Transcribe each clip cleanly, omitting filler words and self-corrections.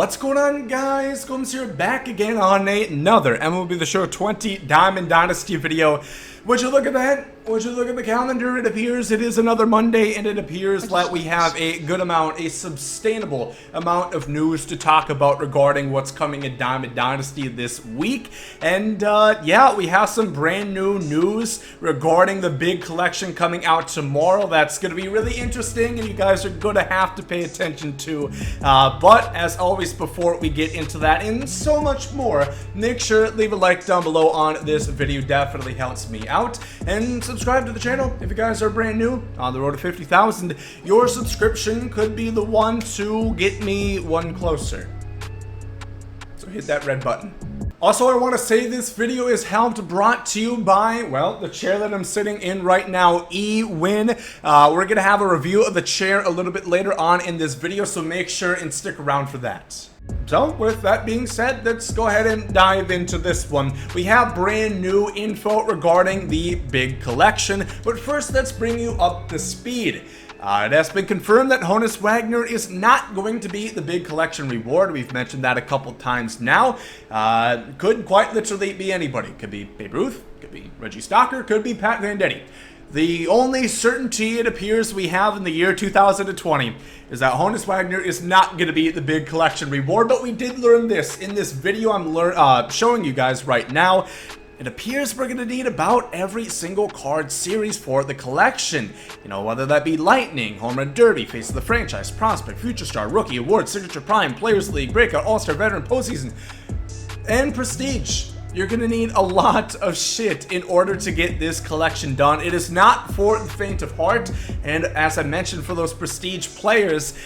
What's going on, guys? Gomes here, back again on another MLB The Show 20 Diamond Dynasty video. Would you look at that? Would you look at the calendar? It appears it is another Monday, and it appears that we have a good amount, a sustainable amount of news to talk about regarding what's coming in Diamond Dynasty this week. And yeah, we have some brand new news regarding the big collection coming out tomorrow. That's going to be really interesting, and you guys are going to have to pay attention to. But as always, before we get into that and so much more, make sure to leave a like down below on this video. Definitely helps me out, and subscribe to the channel if you guys are brand new on the road to 50,000. Your subscription could be the one to get me one closer, so hit that red button. Also, I want to say this video is brought to you by, well, the chair that I'm sitting in right now, eWin. We're going to have a review of the chair a little bit later on in this video, so make sure and stick around for that. So, with that being said, let's go ahead and dive into this one. We have brand new info regarding the big collection, but first let's bring you up to speed. It has been confirmed that Honus Wagner is not going to be the big collection reward. We've mentioned that a couple times now. Could quite literally be anybody. Could be Babe Ruth, could be Reggie Stocker, could be Pat Venditti. The only certainty it appears we have in the year 2020 is that Honus Wagner is not going to be the big collection reward, but we did learn this in this video I'm showing you guys right now. It appears we're going to need about every single card series for the collection. You know, whether that be Lightning, Home Run Derby, Face of the Franchise, Prospect, Future Star, Rookie, Award, Signature Prime, Players League, Breakout, All-Star, Veteran, Postseason, and Prestige. You're going to need a lot of shit in order to get this collection done. It is not for the faint of heart, and as I mentioned, for those prestige players,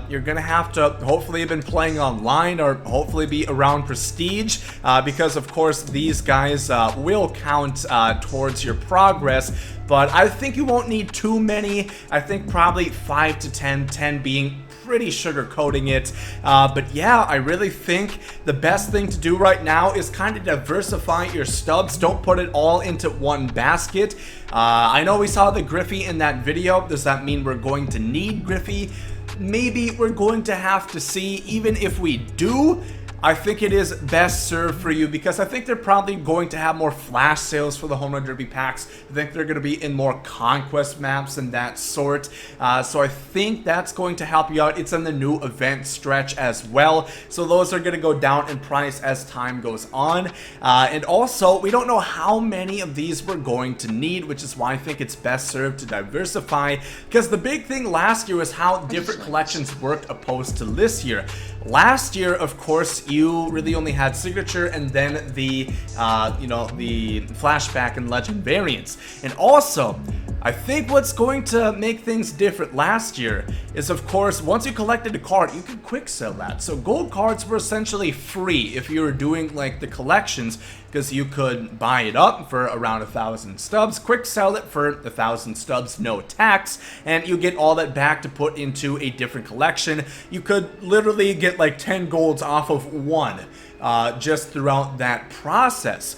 you're going to have to hopefully have been playing online or hopefully be around prestige, because of course these guys will count towards your progress. But I think you won't need too many. I think probably 5 to 10, 10 being pretty sugarcoating it. But yeah, I really think the best thing to do right now is kind of diversify your stubs. Don't put it all into one basket. I know we saw the Griffey in that video. Does that mean we're going to need Griffey? Maybe we're going to have to see. Even if we do, I think it is best served for you, because I think they're probably going to have more flash sales for the Home Run Derby packs. I think they're going to be in more conquest maps and that sort. So I think that's going to help you out. It's in the new event stretch as well. So those are going to go down in price as time goes on. And also, we don't know how many of these we're going to need, which is why I think it's best served to diversify. Because the big thing last year was how different collections worked opposed to this year. Last year, of course, you really only had signature and then the, you know, the flashback and legend variants. And also, I think what's going to make things different last year is, of course, once you collected a card, you could quick sell that. So gold cards were essentially free if you were doing like the collections, because you could buy it up for around 1,000 stubs, quick sell it for 1,000 stubs, no tax, and you get all that back to put into a different collection. You could literally get like 10 golds off of one. Just throughout that process.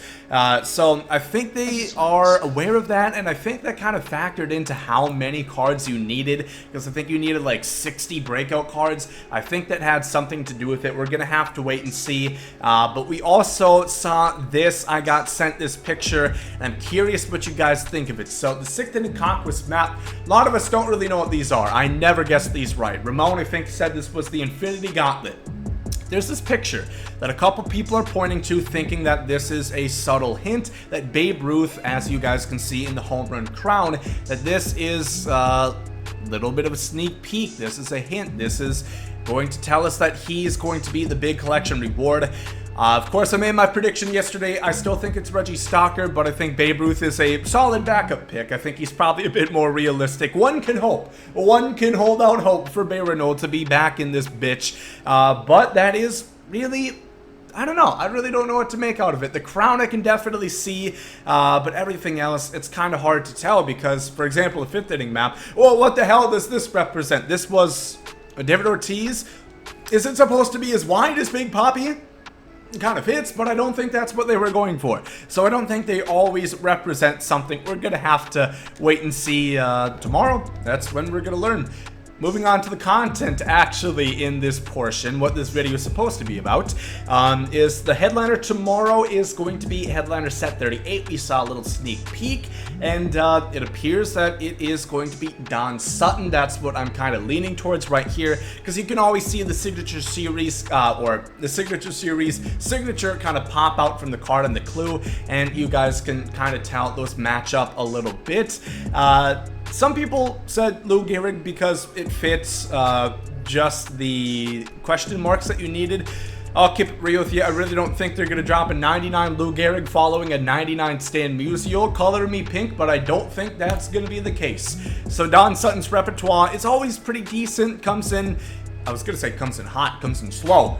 So I think they are aware of that, and I think that kind of factored into how many cards you needed, because I think you needed like 60 breakout cards. I think that had something to do with it. We're gonna have to wait and see. But we also saw this. I got sent this picture, and I'm curious what you guys think of it. So the Sixth and Conquest map, a lot of us don't really know what these are. I never guessed these right. Ramon, I think, said this was the Infinity Gauntlet. There's this picture that a couple people are pointing to, thinking that this is a subtle hint that Babe Ruth, as you guys can see in the home run crown, that this is a little bit of a sneak peek. This is a hint. This is going to tell us that he's going to be the big collection reward. Of course, I made my prediction yesterday. I still think it's Reggie Stocker, but I think Babe Ruth is a solid backup pick. I think he's probably a bit more realistic. One can hope. One can hold out hope for Renault to be back in this bitch. But that is really, I don't know. I really don't know what to make out of it. The crown I can definitely see, but everything else, it's kind of hard to tell, because, for example, the fifth inning map, well, what the hell does this represent? This was a David Ortiz. Is it supposed to be as wide as Big Papi? Kind of fits, but I don't think that's what they were going for. So I don't think they always represent something. We're gonna have to wait and see tomorrow. That's when we're gonna learn. moving on to the content actually in this portion, what this video is supposed to be about, is the headliner tomorrow is going to be headliner set 38. We saw a little sneak peek, and it appears that it is going to be Don Sutton. That's what I'm kind of leaning towards right here, because you can always see the signature series, signature kind of pop out from the card and the clue, and you guys can kind of tell those match up a little bit. Some people said Lou Gehrig because it fits just the question marks that you needed. I'll keep it real with you. I really don't think they're going to drop a 99 Lou Gehrig following a 99 Stan Musial. Color me pink, but I don't think that's going to be the case. So Don Sutton's repertoire is always pretty decent. Comes in, I was going to say comes in hot, comes in slow.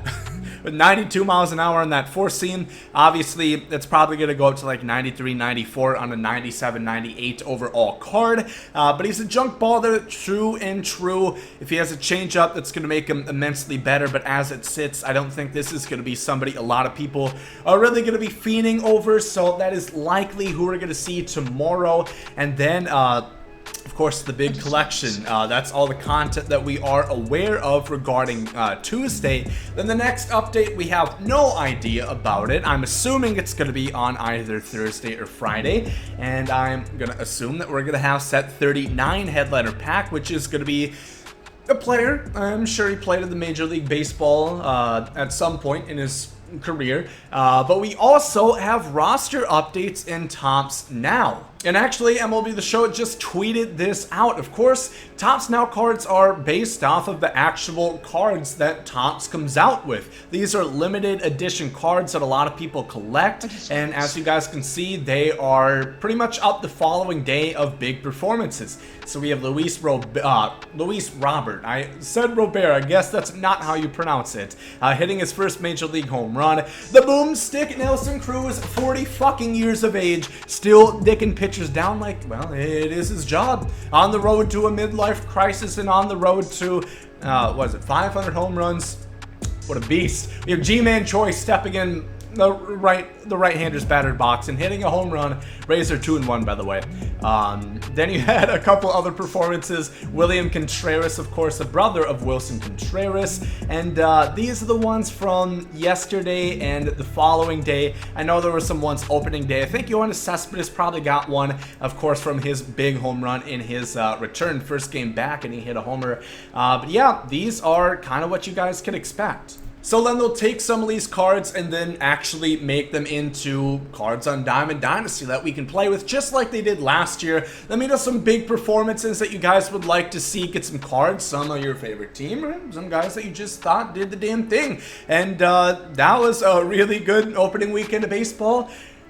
With 92 miles an hour on that four seam. Obviously, it's probably going to go up to like 93, 94 on a 97, 98 overall card. But he's a junk baller, true and true. If he has a changeup, that's going to make him immensely better. But as it sits, I don't think this is going to be somebody a lot of people are really going to be fiending over. So that is likely who we're going to see tomorrow. And then, of course, the big collection. That's all the content that we are aware of regarding Tuesday. Then the next update, we have no idea about it. I'm assuming it's going to be on either Thursday or Friday. And I'm going to assume that we're going to have set 39 headliner pack, which is going to be a player. I'm sure he played in the Major League Baseball at some point in his career. But we also have roster updates in Topps Now. And actually, MLB The Show just tweeted this out. Of course, Topps Now cards are based off of the actual cards that Topps comes out with. These are limited edition cards that a lot of people collect. And as you guys can see, they are pretty much up the following day of big performances. So we have Luis Robert. I said Robert. I guess that's not how you pronounce it. Hitting his first Major League home run. The boomstick Nelson Cruz, 40 fucking years of age, still dicking pitchers down like, well, it is his job. On the road to a midlife crisis and on the road to, what is it, 500 home runs? What a beast. We have G-Man Choi stepping in the right-hander's battered box and hitting a home run. Razor 2-1, by the way. Then you had a couple other performances. William Contreras, of course, the brother of Wilson Contreras. And these are the ones from yesterday and the following day. I know there were some ones opening day. I think Yoenis Cespedes probably got one, of course, from his big home run in his return first game back, and he hit a homer. But yeah, these are kind of what you guys can expect. So then they'll take some of these cards and then actually make them into cards on Diamond Dynasty that we can play with, just like they did last year. Let me know some big performances that you guys would like to see. Get some cards, some of your favorite team, or some guys that you just thought did the damn thing. And that was a really good opening weekend of baseball.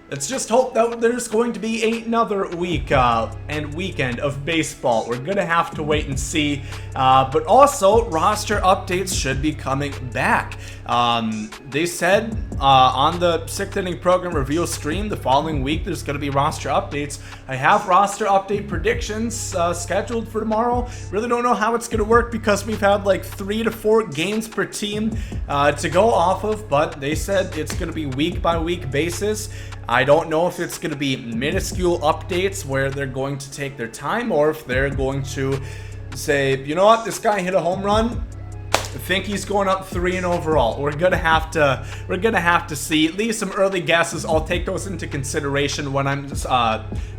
Let's just hope that there's going to be another week and weekend of baseball. We're going to have to wait and see. But also, roster updates should be coming back. They said on the 6th inning program reveal stream the following week there's going to be roster updates. I have roster update predictions scheduled for tomorrow. Really don't know how it's going to work because we've had like 3 to 4 games per team to go off of. But they said it's going to be week by week basis. I don't know if it's going to be minuscule updates where they're going to take their time, or if they're going to say, you know what, this guy hit a home run. I think he's going up 3 overall. We're gonna have to see. Leave some early guesses. I'll take those into consideration when I'm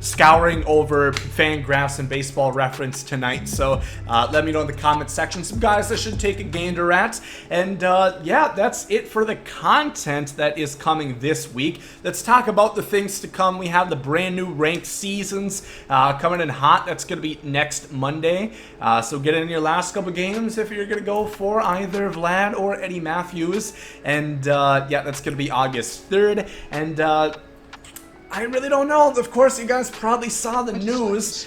scouring over Fangraphs and Baseball Reference tonight. So let me know in the comment section some guys I should take a gander at. And yeah, that's it for the content that is coming this week. Let's talk about the things to come. We have the brand new ranked seasons coming in hot. That's gonna be next Monday. So get in your last couple games if you're gonna go for either Vlad or Eddie Matthews. And yeah, that's gonna be August 3rd. And I really don't know. Of course, you guys probably saw the news.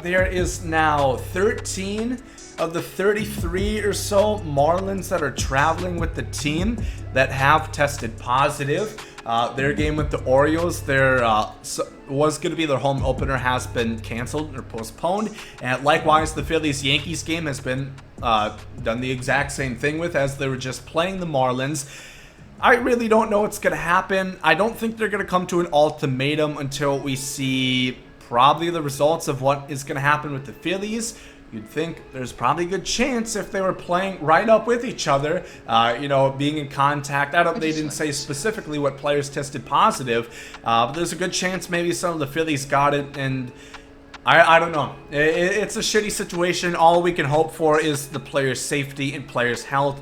There is now 13 of the 33 or so Marlins that are traveling with the team that have tested positive. Their game with the Orioles, was going to be their home opener, has been canceled or postponed. And likewise, the Phillies-Yankees game has been done the exact same thing with, as they were just playing the Marlins. I really don't know what's going to happen. I don't think they're going to come to an ultimatum until we see probably the results of what is going to happen with the Phillies. you'd think there's probably a good chance if they were playing right up with each other, you know, being in contact. They didn't say specifically what players tested positive, but there's a good chance maybe some of the Phillies got it, and I don't know. It's a shitty situation. All we can hope for is the players' safety and players' health.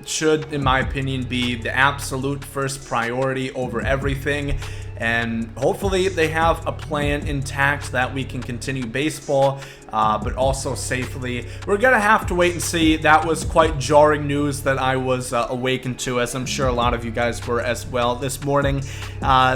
Should, in my opinion, be the absolute first priority over everything. And hopefully they have a plan intact that we can continue baseball, but also safely. We're gonna have to wait and see. That was quite jarring news that I was awakened to, as I'm sure a lot of you guys were as well this morning.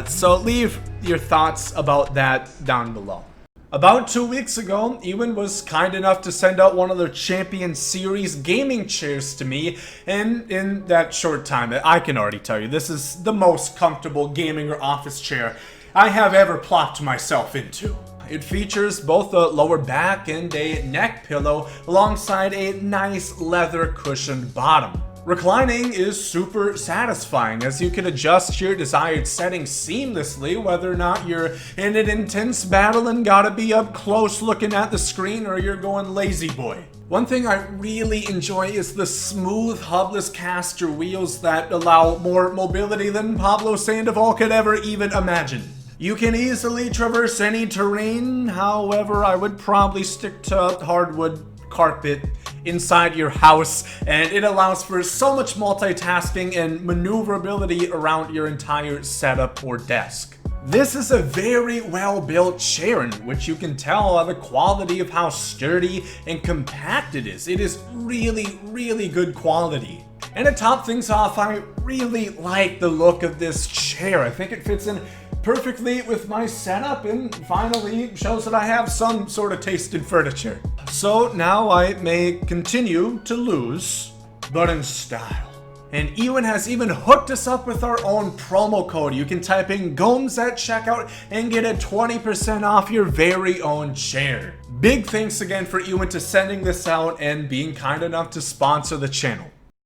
So leave your thoughts about that down below. About 2 weeks ago, Ewan was kind enough to send out one of their Champion Series gaming chairs to me, and in that short time, I can already tell you, this is the most comfortable gaming or office chair I have ever plopped myself into. It features both a lower back and a neck pillow, alongside a nice leather cushioned bottom. Reclining is super satisfying, as you can adjust your desired settings seamlessly, whether or not you're in an intense battle and gotta be up close looking at the screen, or you're going lazy boy. One thing I really enjoy is the smooth hubless caster wheels that allow more mobility than Pablo Sandoval could ever even imagine. You can easily traverse any terrain, however I would probably stick to hardwood carpet inside your house, and it allows for so much multitasking and maneuverability around your entire setup or desk. This is a very well built chair, in which you can tell by the quality of how sturdy and compact it is. It is really good quality. And to top things off, I really like the look of this chair. I think it fits in perfectly with my setup, and finally shows that I have some sort of taste in furniture. So now I may continue to lose, but in style. And Ewan has even hooked us up with our own promo code. You can type in Gomes at checkout and get a 20% off your very own chair. Big thanks again for Ewan to sending this out and being kind enough to sponsor the channel.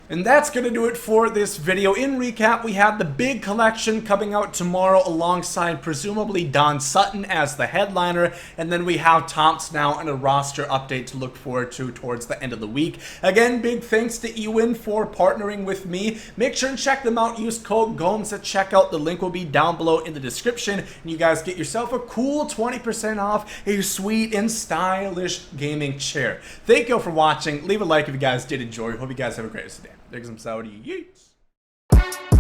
And that's gonna do it for this video. In recap, we have the big collection coming out tomorrow alongside presumably Don Sutton as the headliner, and then we have Topps now and a roster update to look forward to towards the end of the week. Again, big thanks to Ewan for partnering with me. Make sure and check them out. Use code Gomes at checkout. The link will be down below in the description, and you guys get yourself a cool 20% off a sweet and stylish gaming chair. Thank you all for watching. Leave a like if you guys did enjoy. Hope you guys have a great day. There's some Saudi yeets.